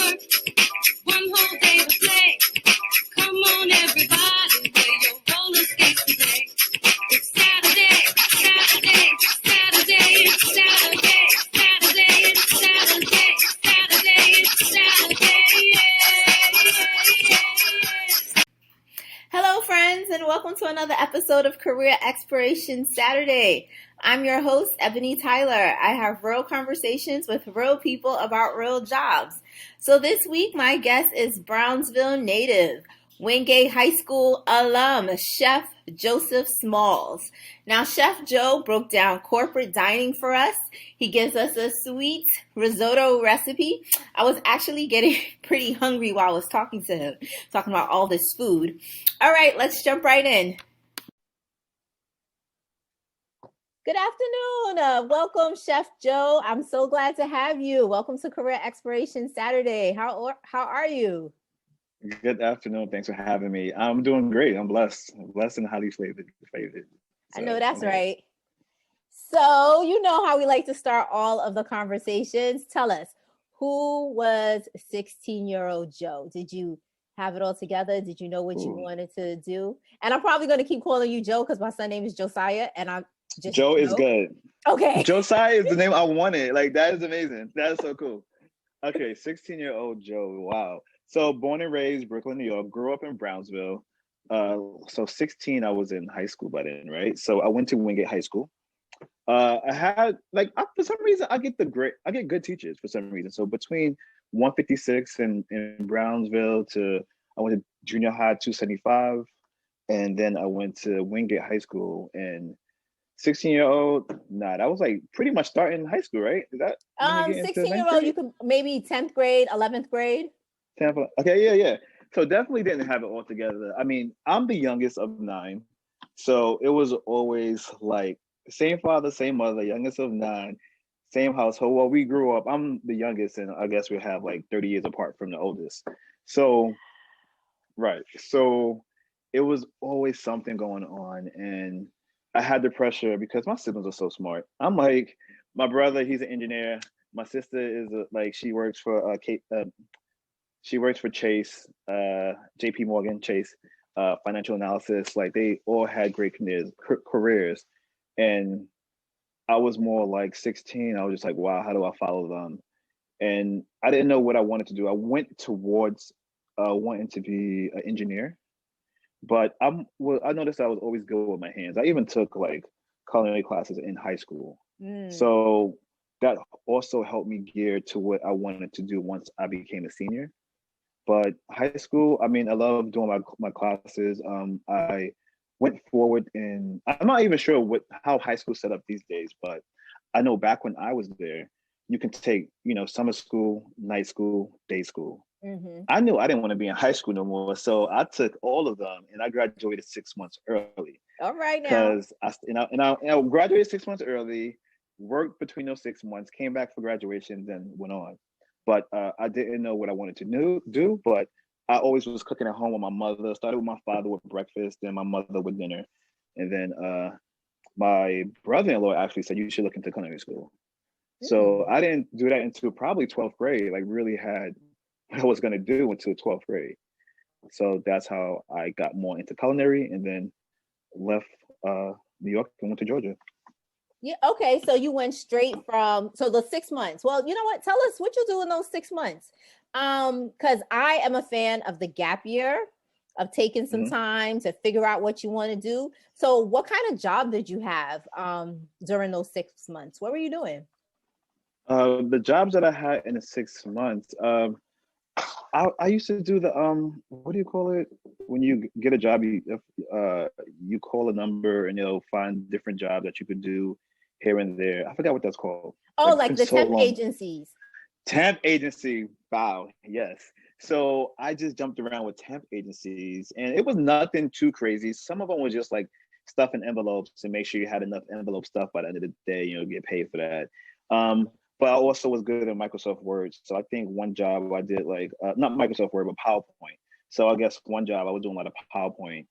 work, one whole day to play. Come on, everybody, wear your roller skates today. It's Saturday, Saturday, Saturday, it's Saturday, Saturday, it's Saturday, Saturday, it's Saturday, yeah. Hello, friends, and welcome to another episode of Career Exploration Saturday. I'm your host, Ebony Tyler. I have real conversations with real people about real jobs. So this week, my guest is Brownsville native, Wingate High School alum, Chef Joseph Smalls. Now, Chef Joe broke down corporate dining for us. He gives us a sweet risotto recipe. I was actually getting pretty hungry while I was talking to him, talking about all this food. All right, let's jump right in. Good afternoon. Welcome, Chef Joe. I'm so glad to have you. Welcome to Career Exploration Saturday. How are you? Good afternoon. Thanks for having me. I'm doing great. I'm blessed. I'm blessed and highly favored. I know that's right. So, you know how we like to start all of the conversations. Tell us, who was 16-year-old Joe? Did you have it all together? Did you know what you wanted to do? And I'm probably going to keep calling you Joe because my son name is Josiah, and I'm just Joe is good. Okay. Josiah is the name I wanted. Like, that is amazing. That is so cool. Okay, 16-year-old Joe. Wow. So born and raised Brooklyn, New York, grew up in Brownsville. So 16, I was in high school by then, right? So I went to Wingate High School. I had for some reason I get good teachers for some reason. So between 156 in Brownsville I went to junior high 275, and then I went to Wingate High School. And 16-year-old, that was like pretty much starting high school, right? Is that 16-year-old? You could maybe 10th grade, 11th grade. 10th. Okay, yeah. So definitely didn't have it all together. I mean, I'm the youngest of 9, so it was always like same father, same mother, youngest of 9, same household. Well, we grew up. I'm the youngest, and I guess we have like 30 years apart from the oldest. So, right. So it was always something going on, and I had the pressure because my siblings are so smart. I'm like, my brother, he's an engineer. My sister is she works for she works for Chase, JP Morgan Chase, financial analysis. Like, they all had great careers. And I was more like 16. I was just like, wow, how do I follow them? And I didn't know what I wanted to do. I went towards wanting to be an engineer. But I noticed I was always good with my hands. I even took like culinary classes in high school. So that also helped me gear to what I wanted to do once I became a senior. But high school, I mean, I love doing my classes. I went forward I'm not even sure how high school set up these days, but I know back when I was there, you can take, summer school, night school, day school. I knew I didn't want to be in high school no more, so I took all of them, and I graduated 6 months early. All right, now. Because I graduated 6 months early, worked between those 6 months, came back for graduation, then went on. But I didn't know what I wanted to do. But I always was cooking at home with my mother. Started with my father with breakfast, then my mother with dinner, and then my brother-in-law actually said you should look into culinary school. So I didn't do that until probably 12th grade. Like, really had what I was going to do until 12th grade. So that's how I got more into culinary, and then left New York and went to Georgia. Yeah. Okay. So you went straight from the 6 months. Well, you know what? Tell us what you do in those 6 months. Because I am a fan of the gap year, of taking some time to figure out what you want to do. So what kind of job did you have during those 6 months? What were you doing? The jobs that I had in the 6 months, I used to do the what do you call it when you get a job? You call a number and you'll find different jobs that you could do here and there. I forgot what that's called. Oh, like the temp agencies. Temp agency. Wow. Yes. So I just jumped around with temp agencies, and it was nothing too crazy. Some of them was just like stuff in envelopes and make sure you had enough envelope stuff by the end of the day, get paid for that. But I also was good at Microsoft Word. So I think one job I did not Microsoft Word, but PowerPoint. So I guess one job I was doing a lot of PowerPoint,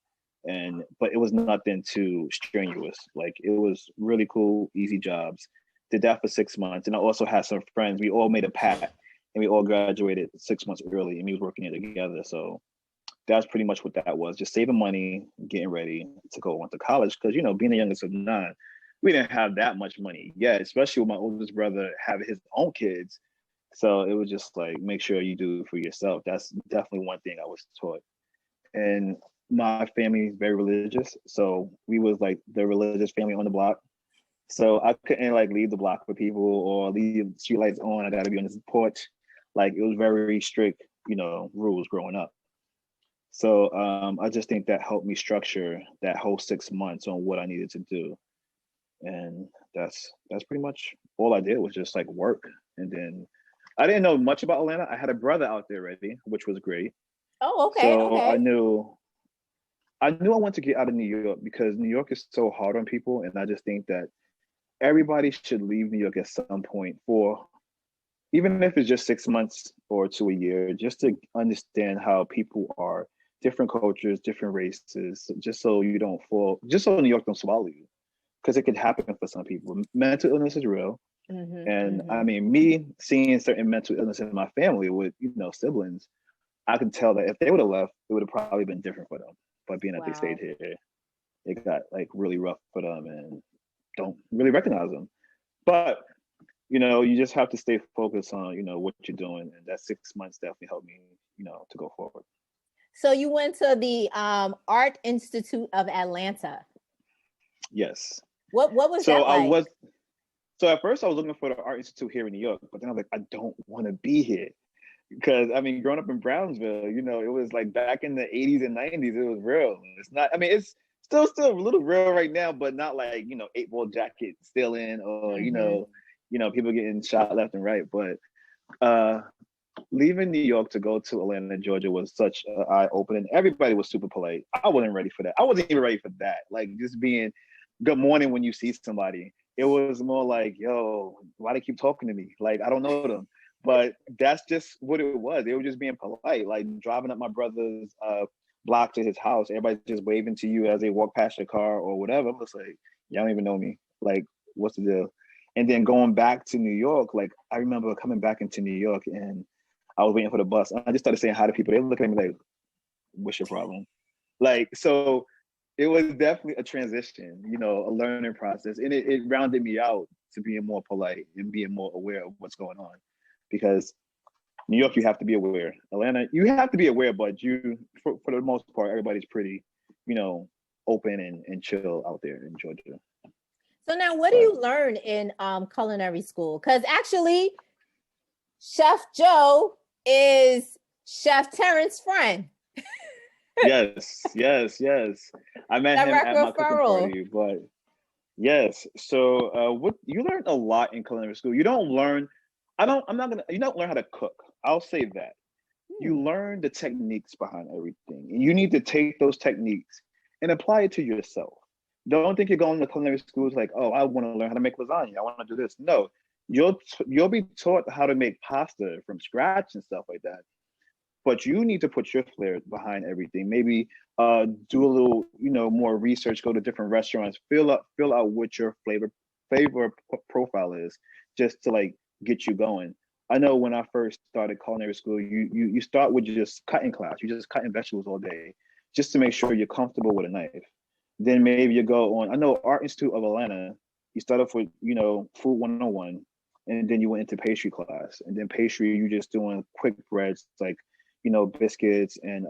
but it was nothing too strenuous. Like, it was really cool, easy jobs. Did that for 6 months. And I also had some friends. We all made a pact. and we all graduated 6 months early, and we was working it together. So that's pretty much what that was. Just saving money, getting ready to go on to college. Because being the youngest of nine, we didn't have that much money yet, especially with my oldest brother having his own kids. So it was just like, make sure you do for yourself. That's definitely one thing I was taught. And my family is very religious, so we was like the religious family on the block. So I couldn't like leave the block with people or leave street lights on. I got to be on this porch. Like it was very strict, rules growing up. So I just think that helped me structure that whole 6 months on what I needed to do, and that's pretty much all I did was just like work. And then I didn't know much about Atlanta. I had a brother out there already, which was great. Oh, okay, So okay. I knew I wanted to get out of New York because New York is so hard on people, and I just think that everybody should leave New York at some point for even if it's just 6 months or to a year, just to understand how people are, different cultures, different races, just so you don't fall, just so New York don't swallow you, because it could happen for some people. Mental illness is real, and I mean, me seeing certain mental illness in my family with siblings, I can tell that if they would have left, it would have probably been different for them. But being that they stayed Wow. here, it got like really rough for them and don't really recognize them. But you just have to stay focused on what you're doing, and that 6 months definitely helped me, to go forward. So you went to the Art Institute of Atlanta. Yes. What was So that I like? was so at first I was looking for the Art Institute here in New York, but then I was like, I don't want to be here. Because I mean, growing up in Brownsville, it was like back in the 80s and 90s, it was real. It's not, I mean, it's still a little real right now, but not like, 8 ball jacket stealing or, people getting shot left and right. But uh leaving New York to go to Atlanta, Georgia was such an eye opening. Everybody was super polite. I wasn't ready for that. I wasn't even ready for that. Like just being good morning when you see somebody. It was more like, yo, why they keep talking to me? Like I don't know them. But that's just what it was. They were just being polite, like driving up my brother's block to his house. Everybody's just waving to you as they walk past your car or whatever. I'm just like, y'all don't even know me. Like, what's the deal? And then going back to New York, like I remember coming back into New York and I was waiting for the bus. I just started saying hi to people. They were looking at me like, what's your problem? Like, so it was definitely a transition, a learning process. And it rounded me out to being more polite and being more aware of what's going on. Because New York, you have to be aware. Atlanta, you have to be aware, but for the most part, everybody's pretty, open and chill out there in Georgia. So now, what do you learn in culinary school? Because actually, Chef Joe is Chef Terrence's friend. Yes. I met him Direct at my cooking referral. party, but yes. So what you learn a lot in culinary school. You don't learn, you don't learn how to cook. I'll say that. You learn the techniques behind everything. And you need to take those techniques and apply it to yourself. Don't think you're going to culinary schools like, oh, I want to learn how to make lasagna. I want to do this. No, you'll be taught how to make pasta from scratch and stuff like that. But you need to put your flair behind everything. Maybe do a little, more research. Go to different restaurants. Fill out what your flavor profile is, just to like get you going. I know when I first started culinary school, you start with just cutting class. You're just cutting vegetables all day, just to make sure you're comfortable with a knife. Then maybe you go on. I know Art Institute of Atlanta. You start off with food 101, and then you went into pastry class, and then pastry you just doing quick breads like biscuits and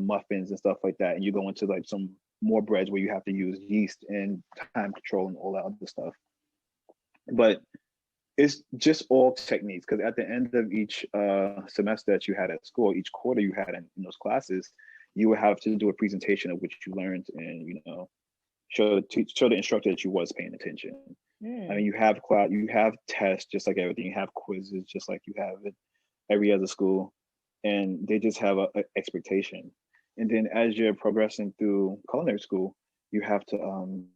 muffins and stuff like that. And you go into like some more breads where you have to use yeast and time control and all that other stuff. But it's just all techniques, because at the end of each semester that you had at school, each quarter you had in those classes, you would have to do a presentation of what you learned and show the instructor that you was paying attention. I mean, you have tests just like everything. You have quizzes just like you have at every other school, and they just have a expectation. And then as you're progressing through culinary school, you have to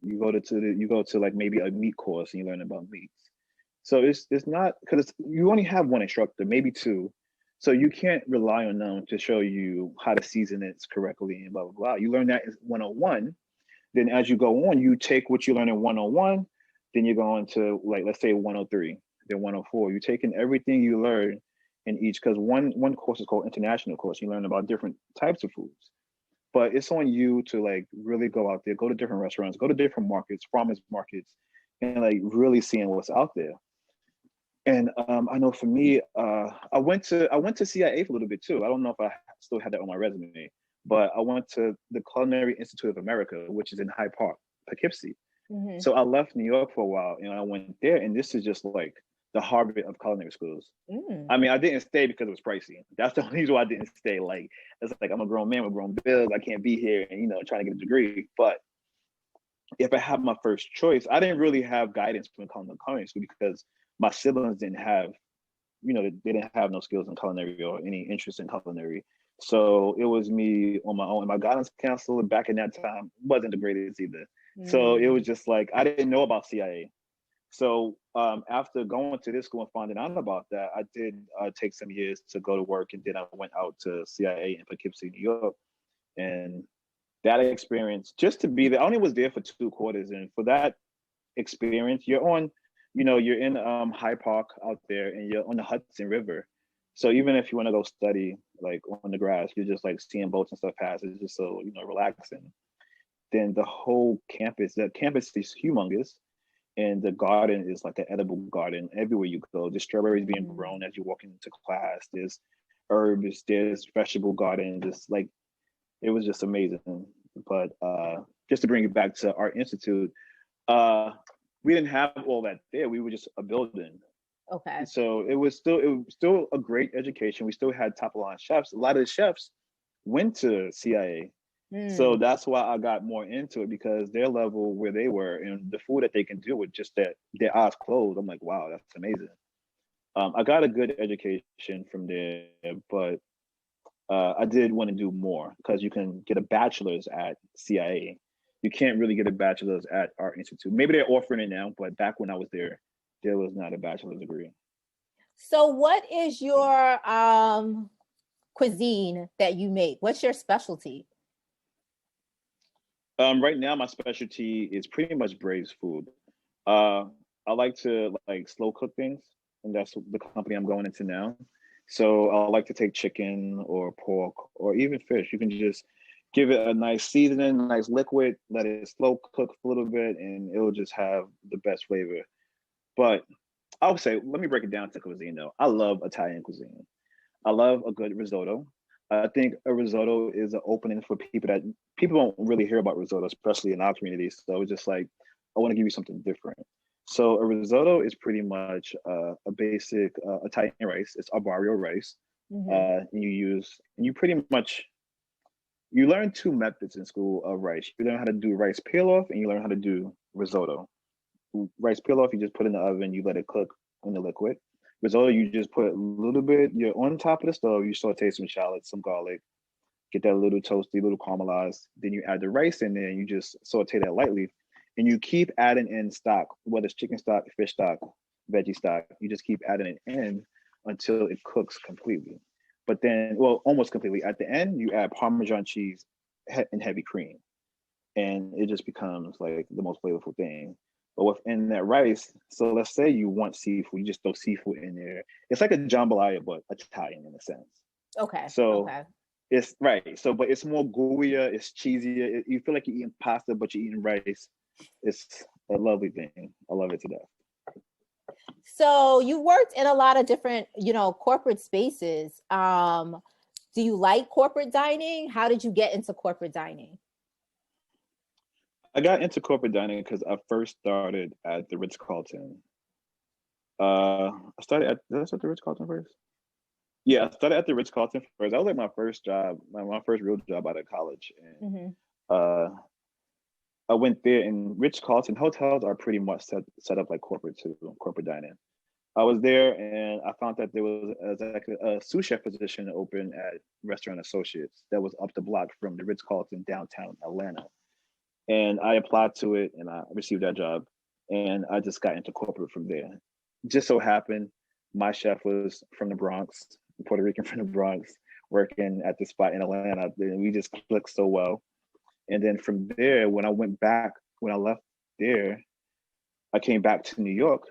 you go to like maybe a meat course and you learn about meats. So it's not, because you only have one instructor, maybe two. So you can't rely on them to show you how to season it correctly and blah, blah, blah. You learn that in 101. Then as you go on, you take what you learn in 101, then you go on to like, let's say 103, then 104. You're taking everything you learn in each, because one course is called international course. You learn about different types of foods, but it's on you to like really go out there, go to different restaurants, go to different markets, farmers markets, and like really seeing what's out there. And I know for me, I went to CIA for a little bit too. I don't know if I still had that on my resume, but I went to the Culinary Institute of America, which is in Hyde Park, Poughkeepsie. Hmm. So I left New York for a while, and I went there, and this is just like the Harvard of culinary schools. Mm. I mean, I didn't stay because it was pricey. That's the only reason why I didn't stay. Like, it's like I'm a grown man with grown bills. I can't be here and trying to get a degree. But if I had my first choice, I didn't really have guidance from culinary school because my siblings didn't have, they didn't have no skills in culinary or any interest in culinary. So it was me on my own. And my guidance counselor back in that time wasn't the greatest either. So it was Mm. just like I didn't know about CIA. So after going to this school and finding out about that, I did take some years to go to work, and then I went out to CIA in Poughkeepsie, New York, and that experience just to be there. I only was there for 2 quarters, and for that experience, you're in Hyde Park out there, and you're on the Hudson River. So even if you want to go study like on the grass, you're just like seeing boats and stuff pass. It's just so relaxing. Then the campus is humongous, and the garden is like an edible garden everywhere you go. There's strawberries being Mm. grown as you walk into class. There's herbs. There's vegetable garden. Just like it was just amazing. But just to bring it back to Art Institute, uh, we didn't have all that there. We were just a building. Okay. So it was still a great education. We still had top of the line chefs. A lot of the chefs went to CIA. So Mm. that's why I got more into it, because their level where they were and the food that they can do with just that their eyes closed. I'm like, wow, that's amazing. I got a good education from there, but I did want to do more because you can get a bachelor's at CIA. You can't really get a bachelor's at Art Institute. Maybe they're offering it now, but back when I was there was not a bachelor's degree. So what is your cuisine that you make? What's your specialty? Right now, my specialty is pretty much braised food. Uh, I like to like slow cook things, and that's the company I'm going into now. So I like to take chicken or pork or even fish. You can just give it a nice seasoning, a nice liquid, let it slow cook for a little bit, and it'll just have the best flavor. But I would say, let me break it down to cuisine though. I love Italian cuisine. I love a good risotto. I think a risotto is an opening for people don't really hear about risotto, especially in our community. So it's just like, I want to give you something different. So a risotto is pretty much a basic Italian rice. It's arborio rice. Hmm. And you pretty much, you learn 2 methods in school of rice. You learn how to do rice peel off, and you learn how to do risotto. Rice peel off, you just put in the oven, you let it cook in the liquid. Risotto, you just put a little bit, you're on top of the stove, you saute some shallots, some garlic, get that a little toasty, little caramelized. Then you add the rice in there, and you just saute that lightly. And you keep adding in stock, whether it's chicken stock, fish stock, veggie stock. You just keep adding it in until it cooks completely. But then, well, almost completely. At the end, you add Parmesan cheese and heavy cream, and it just becomes like the most flavorful thing. But within that rice, so let's say you want seafood, you just throw seafood in there. It's like a jambalaya, but Italian in a sense. Okay. So Okay. it's right. So, but it's more gooier, it's cheesier. You feel like you're eating pasta, but you're eating rice. It's a lovely thing. I love it to death. So you worked in a lot of different, corporate spaces. Do you like corporate dining? How did you get into corporate dining? I got into corporate dining because I first started at the Ritz Carlton. I started at did I start the Ritz Carlton first? Yeah, I started at the Ritz Carlton first. That was like my first job, my first real job out of college, and Hmm. uh, I went there. And Ritz Carlton hotels are pretty much set up like corporate too, corporate dining. I was there, and I found that there was a sous chef position open at Restaurant Associates that was up the block from the Ritz Carlton downtown Atlanta. And I applied to it, and I received that job, and I just got into corporate from there. Just so happened, my chef was from the Bronx, Puerto Rican from the Bronx, working at this spot in Atlanta, and we just clicked so well. And then from there, when I left there, I came back to New York,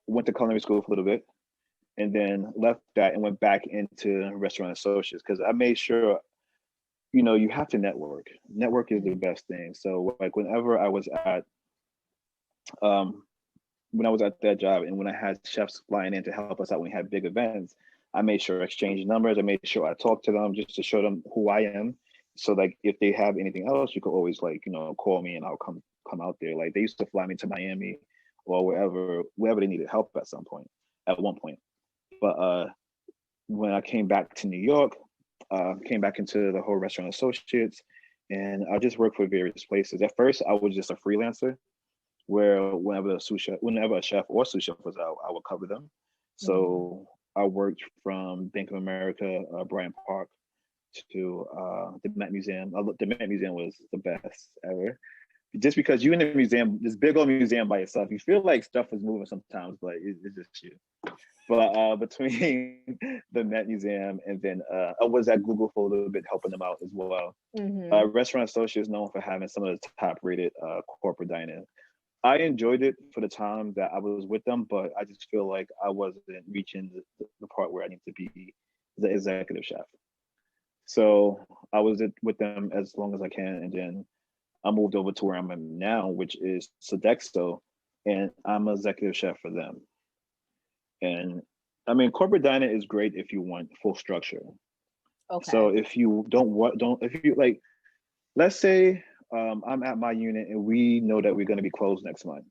went to culinary school for a little bit, and then left that and went back into restaurant associates because I made sure, you know, you have to network. Network is the best thing. So like um when I was at that job and when I had chefs flying in to help us out when we had big events, I made sure I exchanged numbers. I made sure I talked to them just to show them who I am. So like if they have anything else, you could always like, you know, call me and I'll come out there. Like they used to fly me to Miami or wherever they needed help at one point. But when I came back to New York, came back into the whole restaurant associates, and I just worked for various places. At first, I was just a freelancer, where whenever a chef or sous chef was out, I would cover them. So I worked from Bank of America, Bryant Park, to the Met Museum. The Met Museum was the best ever. Just because you in the museum, this big old museum by yourself, you feel like stuff is moving sometimes, but it's just you. But between the Met Museum and then I was at Google for a little bit, helping them out as well. Restaurant Associates is known for having some of the top rated corporate dining. I enjoyed it for the time that I was with them, but I just feel like I wasn't reaching the part where I need to be the executive chef. So I was with them as long as I can, and then I moved over to where I'm at now, which is Sodexo, and I'm an executive chef for them. And I mean, corporate dining is great if you want full structure. Okay. So if you don't if you like, let's say I'm at my unit and we know that we're going to be closed next month.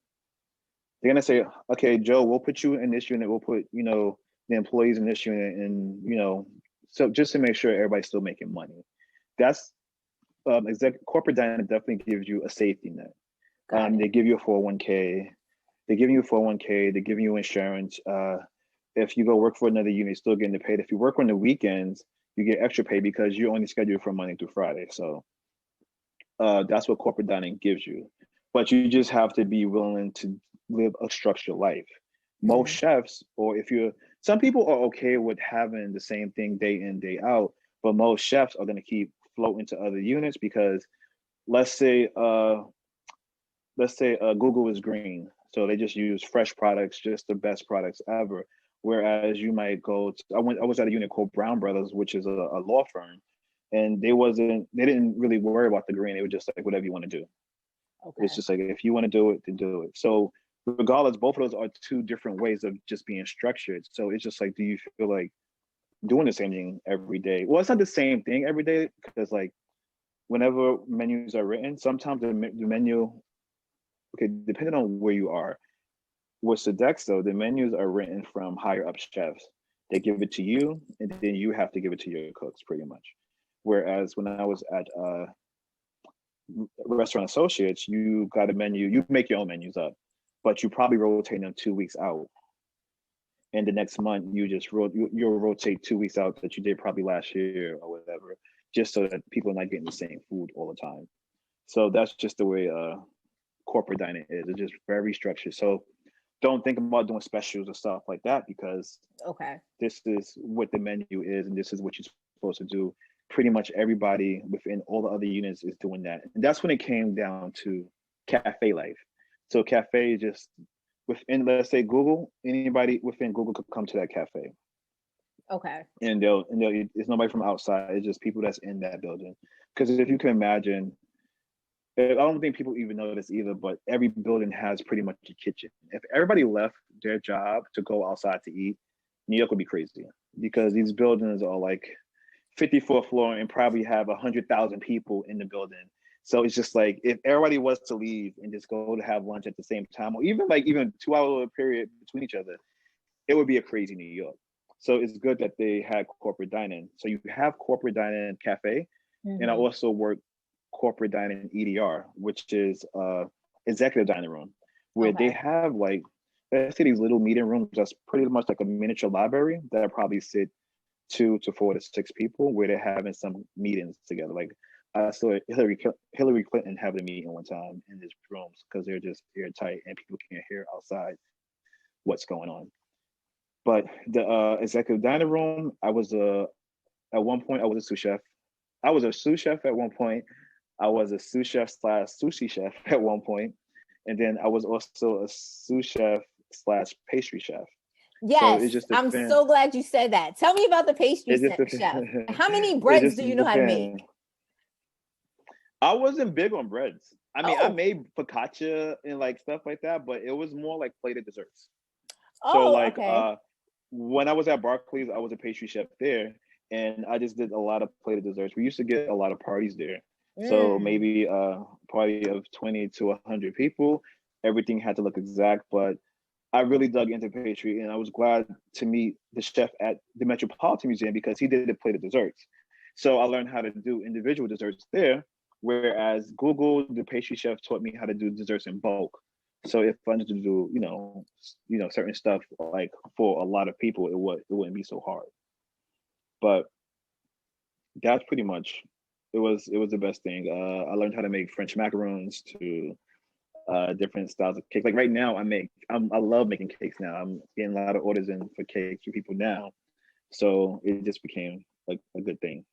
They're going to say, okay, Joe, we'll put you in this unit. We'll put, you know, the employees in this unit, and, you know, so just to make sure everybody's still making money. That's corporate dining definitely gives you a safety net. They give you a 401k. They give you a 401k. They give you insurance. If you go work for another unit, you're still getting paid. If you work on the weekends, you get extra pay because you're only scheduled from Monday through Friday. So that's what corporate dining gives you. But you just have to be willing to live a structured life. Most chefs, or if you're, some people are okay with having the same thing day in, day out, but most chefs are going to keep floating to other units because let's say Google is green, so they just use fresh products, just the best products ever. Whereas you might go to, I was at a unit called Brown Brothers, which is a law firm, and they didn't really worry about the green. They were just like, whatever you want to do. Okay. It's just like, if you want to do it, then do it. So regardless, both of those are two different ways of just being structured. So it's just like, do you feel like doing the same thing every day? Well, it's not the same thing every day because like whenever menus are written, sometimes the menu, okay, depending on where you are. With Sodexo, the menus are written from higher up chefs. They give it to you, and then you have to give it to your cooks, pretty much. Whereas when I was at Restaurant Associates, you got a menu, you make your own menus up, but you probably rotate them 2 weeks out. And the next month, you'll rotate 2 weeks out that you did probably last year or whatever, just so that people are not getting the same food all the time. So that's just the way corporate dining is. It's just very structured. So don't think about doing specials or stuff like that because this is what the menu is and this is what you're supposed to do. Pretty much everybody within all the other units is doing that. And that's when it came down to cafe life. So cafe is just within, let's say Google, anybody within Google could come to that cafe. Okay. And it's nobody from outside. It's just people that's in that building. Because if you can imagine, I don't think people even know this either, but every building has pretty much a kitchen. If everybody left their job to go outside to eat, New York would be crazy because these buildings are like 54th floor and probably have 100,000 people in the building. So it's just like if everybody was to leave and just go to have lunch at the same time, or even 2 hour period between each other, it would be a crazy New York. So it's good that they had corporate dining. So you have corporate dining and cafe, and I also work corporate dining EDR, which is executive dining room, where they have like, let's say these little meeting rooms that's pretty much like a miniature library that probably sit 2 to 4 to 6 people where they're having some meetings together. Like I saw Hillary Clinton having a meeting one time in these rooms because they're just airtight and people can't hear outside what's going on. But the executive dining room, at one point I was a sous chef. I was a sous chef at one point. I was a sous chef / sushi chef at one point, and then I was also a sous chef / pastry chef. So it Yes, just I'm depends. so glad you said that. Tell me about the pastry It just chef. How many it breads just do you know how to make? depends. I wasn't big on breads. I mean, I Oh, made focaccia and like stuff like that, but it was more like plated desserts. So oh, like okay. when I was at Barclays, I was a pastry chef there, and I just did a lot of plated desserts. We used to get a lot of parties there, so Mm, maybe a party of 20 to 100 people. Everything had to look exact, but I really dug into pastry, and I was glad to meet the chef at the Metropolitan Museum because he did a plated desserts. So I learned how to do individual desserts there, whereas Google, the pastry chef, taught me how to do desserts in bulk. So if I wanted to do, certain stuff like for a lot of people, it wouldn't be so hard. But that's pretty much it was the best thing. I learned how to make French macarons to different styles of cake. Like right now, I love making cakes now. I'm getting a lot of orders in for cakes for people now, so it just became like a good thing.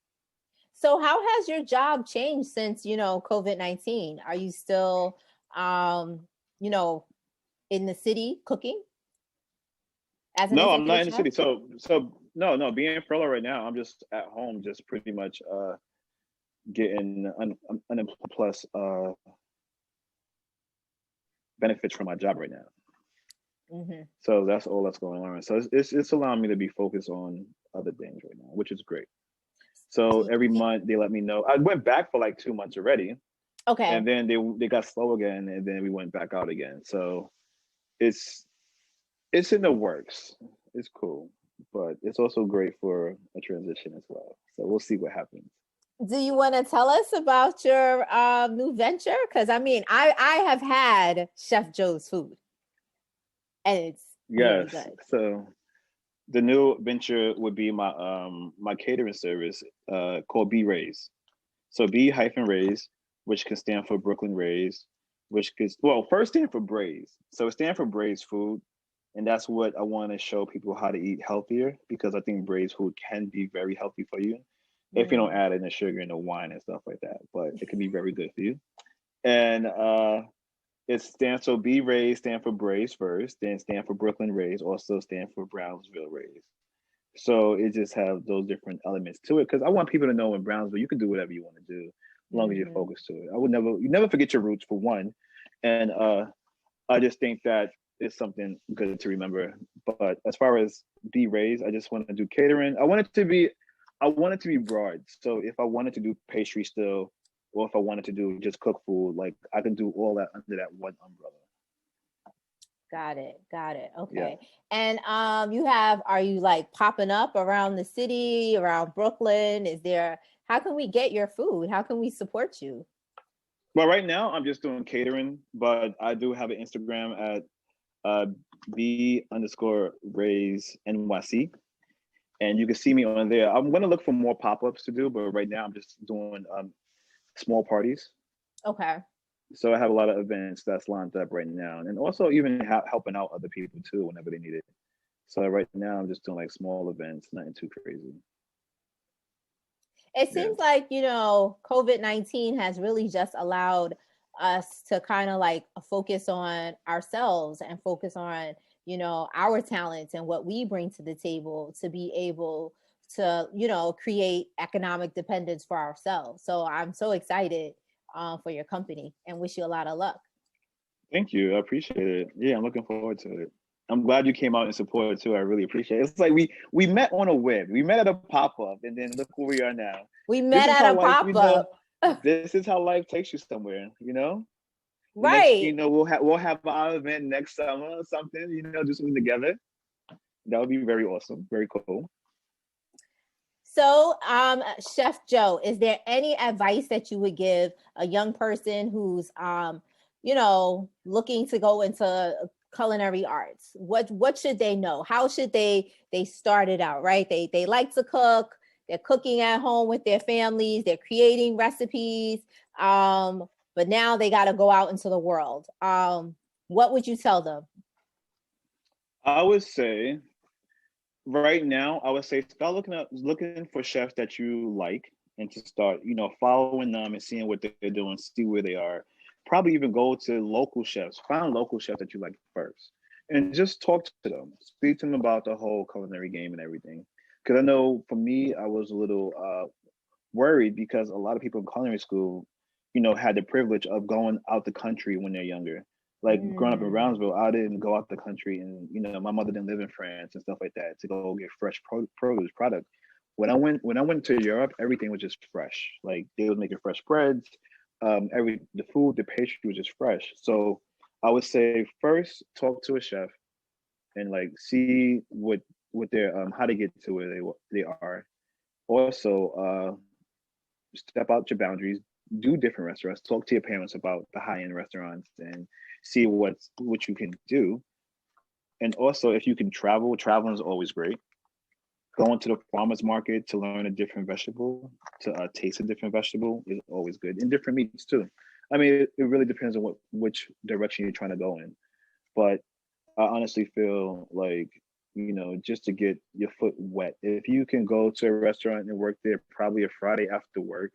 so how has your job changed since, COVID-19? Are you still, um, you know, in the city cooking as an No, I'm not executive in the chef? city. So no, no. Being furloughed right now, I'm just at home, just pretty much getting unemployment plus benefits from my job right now. Hmm. So that's all that's going on. So it's allowing me to be focused on other things right now, which is great. So every month they let me know. I went back for like 2 months already, Okay. and then they got slow again, and then we went back out again. So it's it's in the works. It's cool, but it's also great for a transition as well. So we'll see what happens. Do you want to tell us about your new venture? Because I mean, I have had Chef Joe's food, and it's really Yes. good. So the new venture would be my catering service called B Rays. So B hyphen Rays, which can stand for Brooklyn Rays, which could first stand for Braise. So it stands for Braise food, and that's what I want to show people how to eat healthier because I think Braise food can be very healthy for you if you don't Mm. add in the sugar and the wine and stuff like that. But it can be very good for you. And it stands so B Rays stand for Braise first, then stand for Brooklyn Rays, also stand for Brownsville Rays. So it just have those different elements to it because I want people to know in Brownsville you can do whatever you want to do as long as you're Hmm. focused to it. You never forget your roots for one, and I just think that is something good to remember. But as far as be raised, I just want to do catering. I want it to be broad. So if I wanted to do pastry still, or if I wanted to do just cook food, like I can do all that under that one umbrella. Got it. Got it. Yeah. Okay. And are you like popping up around the city, around Brooklyn? How can we get your food? How can we support you? But right now I'm just doing catering, but I do have an Instagram at uh, B underscore Rays NYC. And you can see me on there. I'm gonna look for more pop-ups to do, but right now I'm just doing small parties. Okay. So I have a lot of events that's lined up right now, and also even helping out other people too whenever they need it. So right now I'm just doing like small events, nothing too crazy. It Yeah. seems like, COVID-19 has really just allowed us to kind of like focus on ourselves and focus on, our talents and what we bring to the table to be able to, create economic dependence for ourselves. So I'm so excited for your company and wish you a lot of luck. Thank you. I appreciate it. Yeah, I'm looking forward to it. I'm glad you came out and supported too. I really appreciate it. It's like we met on a whim. We met at a pop-up and then look where we are now. We This met is at how a life, pop-up. this is how life takes you somewhere, The next thing Right. we'll have our event next summer or something, do something together. That would be very awesome, very cool. So, Chef Joe, is there any advice that you would give a young person who's, looking to go into culinary arts? What should they know? How should they start it out? Right? They like to cook. They're cooking at home with their families. They're creating recipes. But now they got to go out into the world. What would you tell them? I would say right now, I would say start looking for chefs that you like and to start, following them and seeing what they're doing, see where they are. Probably even go to local chefs. Find local chefs that you like first. and just talk to them. Speak to them about the whole culinary game and everything. Because I know for me, I was a little worried because a lot of people in culinary school, had the privilege of going out the country when they're younger. Like growing up in Mm. Brownsville, I didn't go out the country, and my mother didn't live in France and stuff like that to go get fresh produce product. When I went to Europe, everything was just fresh. Like they was making fresh breads. The food, the pastry was just fresh. So I would say first talk to a chef and like see what their how they get to where they are. Also, step out your boundaries, do different restaurants, talk to your parents about the high end restaurants, and see what you can do. And also, if you can travel, traveling is always great. Going to the farmers market to learn a different vegetable, to taste a different vegetable is always good, and different meats too. I mean, it really depends on which direction you're trying to go in. But I honestly feel like, just to get your foot wet, if you can go to a restaurant and work there probably a Friday after work,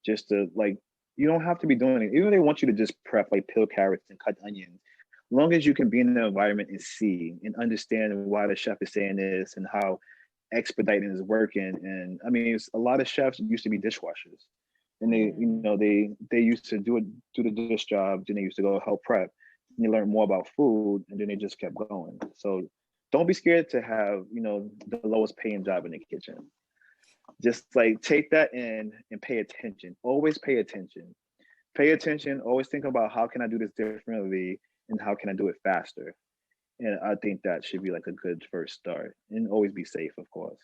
just to like, you don't have to be doing it. Even if they want you to just prep, like peel carrots and cut onions, as long as you can be in the environment and see and understand why the chef is saying this and how expediting is working. And I mean, a lot of chefs used to be dishwashers, and they used to do the dish job, then they used to go help prep, and they learned more about food, and then they just kept going. So don't be scared to have the lowest paying job in the kitchen. Just like take that in and pay attention. Always pay attention. Pay attention. Always think about how can I do this differently and how can I do it faster. And I think that should be like a good first start. And always be safe, of course,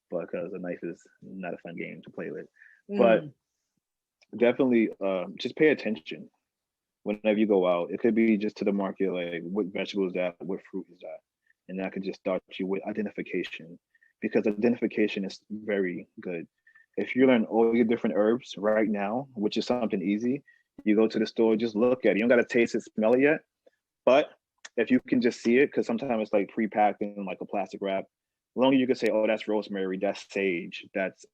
because a knife is not a fun game to play with. But Mm. definitely, just pay attention whenever you go out. It could be just to the market, like what vegetable is that, what fruit is that, and that could just start you with identification, because identification is very good. If you learn all your different herbs right now, which is something easy, you go to the store, just look at it. You don't got to taste it, smell it yet, but if you can just see it, because sometimes it's like pre-packed in like a plastic wrap, as long as you can say, "Oh, that's rosemary, that's sage, that's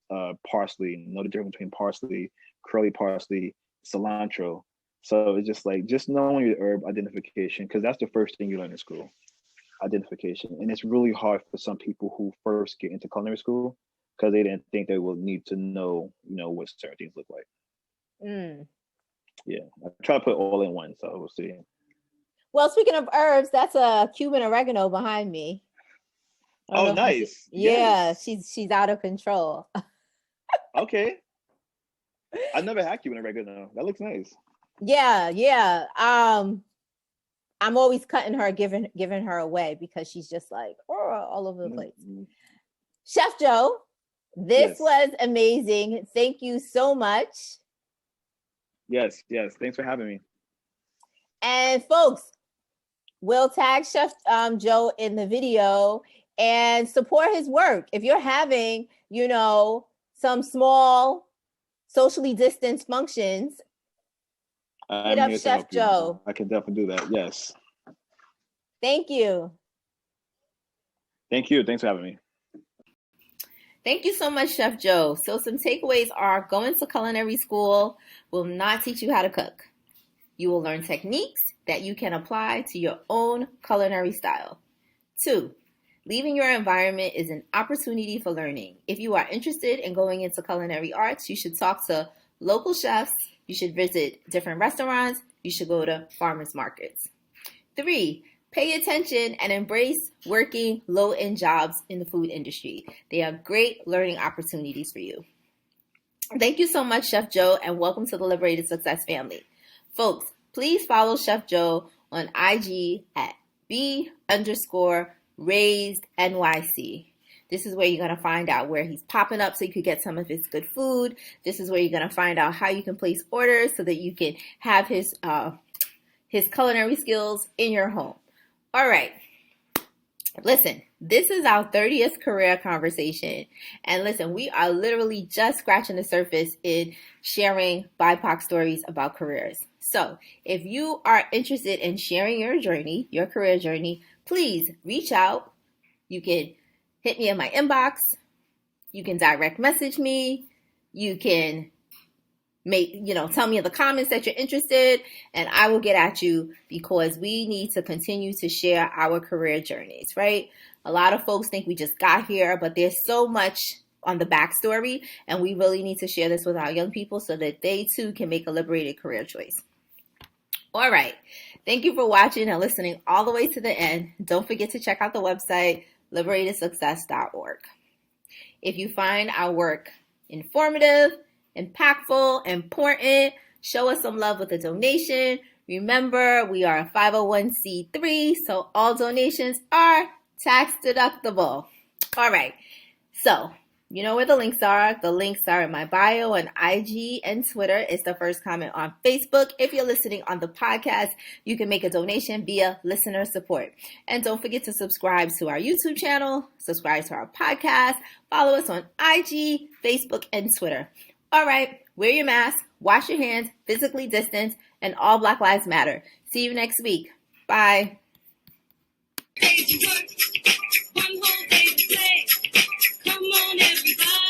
parsley." Know the difference between parsley, curly parsley, cilantro. So it's just like just knowing your herb identification, because that's the first thing you learn in school, identification. And it's really hard for some people who first get into culinary school because they didn't think they will need to know, what certain things look like. Mm. Yeah, I try to put all in one, so we'll see. Well, speaking of herbs, that's a Cuban oregano behind me. I don't Oh, know if you see. nice. Yeah, Yes. she's out of control. Okay. I never had Cuban oregano. That looks nice. Yeah, yeah. I'm always cutting her, giving her away because she's just like all over the place. Mm-hmm. Chef Joe, this Yes. was amazing. Thank you so much. Yes. Yes. Thanks for having me. And folks, we'll tag Chef Joe in the video and support his work. If you're having, some small socially distanced functions, hit I'm up here to Chef help you. Joe. I can definitely do that. Yes. Thank you. Thank you. Thanks for having me. Thank you so much, Chef Joe. So some takeaways are: going to culinary school will not teach you how to cook. You will learn techniques that you can apply to your own culinary style. 2, leaving your environment is an opportunity for learning. If you are interested in going into culinary arts, you should talk to local chefs. You should visit different restaurants. You should go to farmers markets. 3, pay attention and embrace working low-end jobs in the food industry. They are great learning opportunities for you. Thank you so much, Chef Joe, and welcome to the Liberated Success family. Folks, please follow Chef Joe on IG at B_raised_NYC. This is where you're going to find out where he's popping up so you could get some of his good food. This is where you're going to find out how you can place orders so that you can have his culinary skills in your home. All right. Listen, this is our 30th career conversation. And listen, we are literally just scratching the surface in sharing BIPOC stories about careers. So if you are interested in sharing your journey, your career journey, please reach out. You can hit me in my inbox. You can direct message me. You can tell me in the comments that you're interested, and I will get at you, because we need to continue to share our career journeys, right? A lot of folks think we just got here, but there's so much on the backstory, and we really need to share this with our young people so that they too can make a liberated career choice. All right. Thank you for watching and listening all the way to the end. Don't forget to check out the website, liberatedsuccess.org. If you find our work informative, impactful, important, show us some love with a donation. Remember, we are a 501c3, so all donations are tax deductible. All right. So, you know where the links are. The links are in my bio on IG and Twitter. It's the first comment on Facebook. If you're listening on the podcast, you can make a donation via listener support. And don't forget to subscribe to our YouTube channel, subscribe to our podcast, follow us on IG, Facebook, and Twitter. All right, wear your mask, wash your hands, physically distance, and all Black Lives Matter. See you next week. Bye. One whole day to play. Come on, everybody.